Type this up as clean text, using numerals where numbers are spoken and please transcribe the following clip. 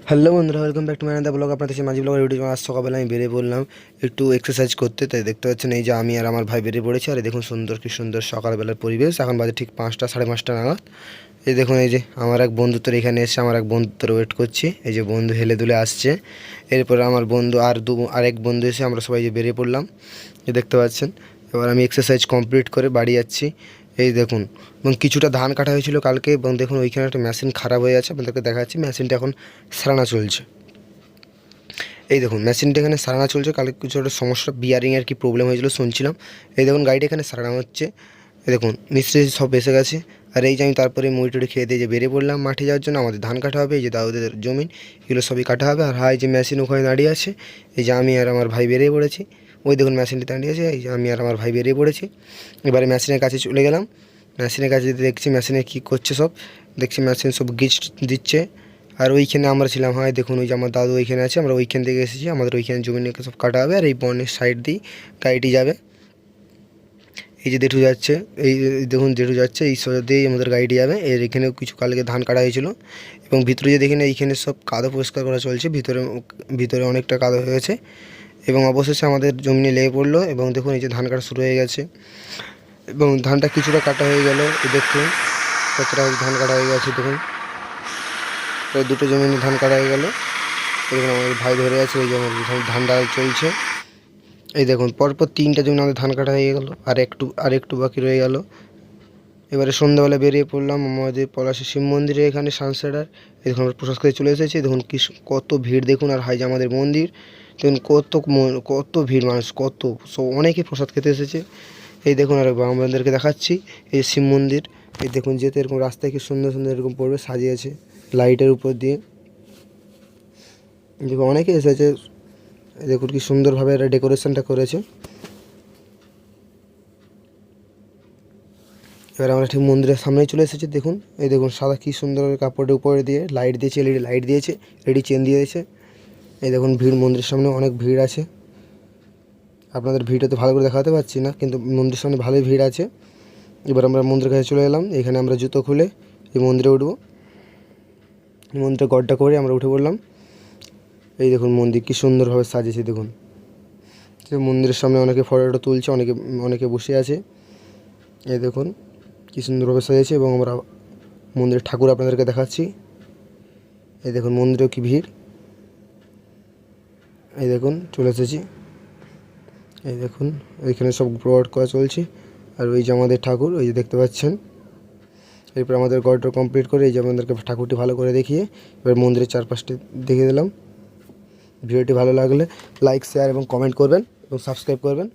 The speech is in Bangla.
হ্যালো বন্ধুরা, welcome back to my another blog. আপনাদের সাথে মাঝি ব্লগের ইউটিউব। আজ সকালবেলা আমি বেরিয়ে পড়লাম একটু এক্সারসাইজ করতে। তাই দেখতে পাচ্ছেন এই যে আমি আর আমার ভাই বেরিয়ে পড়েছি। আর এই দেখুন সুন্দর কি সুন্দর সকালবেলার পরিবেশ। এখন বাজে ঠিক 5টা 5:30 নাগাদ। এই দেখুন এই যে আমার এক বন্ধু তোর এখানে এসে আমার এক বন্ধু তোর ওয়েট করছি। এই যে বন্ধু হেলে দুলে আসছে। এরপর আমার বন্ধু আরেক বন্ধু এসে আমরা সবাই যে বেরিয়ে পড়লাম, যে দেখতে পাচ্ছেন। এবার আমি এক্সারসাইজ কমপ্লিট করে বাড়ি যাচ্ছি। এই দেখুন, এবং কিছুটা ধান কাটা হয়েছিল কালকে, এবং দেখুন ওইখানে একটা মেশিন খারাপ হয়ে আছে। আপনাদেরকে দেখাচ্ছি, মেশিনটা এখন সারানো চলছে। এই দেখুন মেশিনটা এখানে সারানো চলছে। কালকে কিছু একটা সমস্যা, বিয়ারিংয়ের কি প্রবলেম হয়েছিল শুনছিলাম। এই দেখুন গাড়িটা এখানে সারানো হচ্ছে। এই দেখুন মিস্ত্রি সব এসে গেছে। আর এই যে আমি তারপরে মুড়ি টুড়ি খেয়ে দিয়ে যে বেরিয়ে পড়লাম মাঠে যাওয়ার জন্য। আমাদের ধান কাটা হবে, এই যে দাউদের জমিন, এগুলো সবই কাটা হবে। আর হাই যে মেশিন ওখানে দাঁড়িয়ে আছে, এই যে আমি আর আমার ভাই বেরিয়ে পড়েছি। ওই দেখুন মেশিনটি দাঁড়িয়ে আছে, এই যে আমি আর আমার ভাই বেরিয়ে পড়েছি। এবারে মেশিনের কাছে চলে গেলাম। মেশিনের কাছে দেখছি মেশিনে কী করছে সব, দেখছি মেশিন সব গিজ দিচ্ছে। আর ওইখানে আমরা ছিলাম, হয় দেখুন ওই যে আমার দাদু ওইখানে আছে, আমরা ওইখান থেকে এসেছি। আমাদের ওইখানে জমি নিয়ে সব কাটা হবে। আর এই বনের সাইড দিয়ে গাড়িটি যাবে। এই যে জেঠু যাচ্ছে, দেখুন জেঠু যাচ্ছে, এই সোজা দিয়েই আমাদের গাড়িটি যাবে। এর এখানেও কিছু কালকে ধান কাটা হয়েছিল। এবং ভিতরে যে দেখেন এইখানে সব কাদো পরিষ্কার করা চলছে, ভিতরে ভিতরে অনেকটা কাদো হয়েছে। এবং অবশেষে আমাদের জমি নিয়ে লেগে পড়লো। এবং দেখুন এই যে ধান কাটা শুরু হয়ে গেছে, এবং ধানটা কিছুটা কাটা হয়ে গেল। দেখুন কতটা ধান কাটা হয়ে গেছে। দেখুন দুটো জমি নিয়ে ধান কাটা হয়ে গেল। দেখুন আমাদের ভাই ধরে আছে, এই যে আমাদের ধান ডাল চলছে। এই দেখুন পরপর 3টা জমি আমাদের ধান কাটা হয়ে গেল, আর একটু বাকি রয়ে গেল। এবারে সন্ধ্যাবেলা বেরিয়ে পড়লাম আমাদের পলাশী শিব মন্দিরে, এখানে সানসেটার। এই দেখুন আমরা প্রসাদ খেতে চলে এসেছি। দেখুন কি কত ভিড় দেখুন। আর হাই যে আমাদের মন্দির দেখুন, কত ভিড় মানুষ, কত সব অনেকে প্রসাদ খেতে এসেছে। এই দেখুন আর আমাদেরকে দেখাচ্ছি এই শিব মন্দির। এই দেখুন যেতে এরকম রাস্তায় কি সুন্দর সুন্দর এরকম পড়বে সাজিয়েছে লাইটের উপর দিয়ে। দেখুন অনেকে এসেছে। দেখুন কি সুন্দরভাবে এরা ডেকোরেশনটা করেছে। এবার আমরা ঠিক মন্দিরের সামনেই চলে এসেছি। দেখুন এই দেখুন সাদা কি সুন্দর কাপড়ের উপরে দিয়ে লাইট দিয়েছে, এলইডি লাইট দিয়েছে, এলইডি চেন দিয়েছে। এই দেখুন ভিড়, মন্দিরের সামনে অনেক ভিড় আছে। আপনাদের ভিড়টা তো ভালো করে দেখাতে পারছি না, কিন্তু মন্দিরের সামনে ভালোই ভিড় আছে। এবার আমরা মন্দিরের কাছে চলে এলাম। এখানে আমরা জুতো খুলে এই মন্দিরে উঠবো। মন্দিরে গড্ডা করে আমরা উঠে পড়লাম। এই দেখুন মন্দির কি সুন্দরভাবে সাজিয়েছে। দেখুন মন্দিরের সামনে অনেকে ফটো তুলছে, অনেকে বসে আছে। এই দেখুন কি সুন্দরভাবে সাজিয়েছে। এবং আমরা মন্দিরের ঠাকুর আপনাদেরকে দেখাচ্ছি। এই দেখুন মন্দিরেও কি ভিড়। এই দেখুন চলে এসেছি। এই দেখুন এইখানে সব ব্রড করা চলছে। আর ওই যে আমাদের ঠাকুর, ওই যে দেখতে পাচ্ছেন। এরপর আমাদের গডটা কমপ্লিট করে এই যে আমাদেরকে ঠাকুরটি ভালো করে দেখিয়ে এবার মন্দিরের চারপাশটি দেখিয়ে দিলাম। ভিডিওটি ভালো লাগলে লাইক, শেয়ার এবং কমেন্ট করবেন এবং সাবস্ক্রাইব করবেন।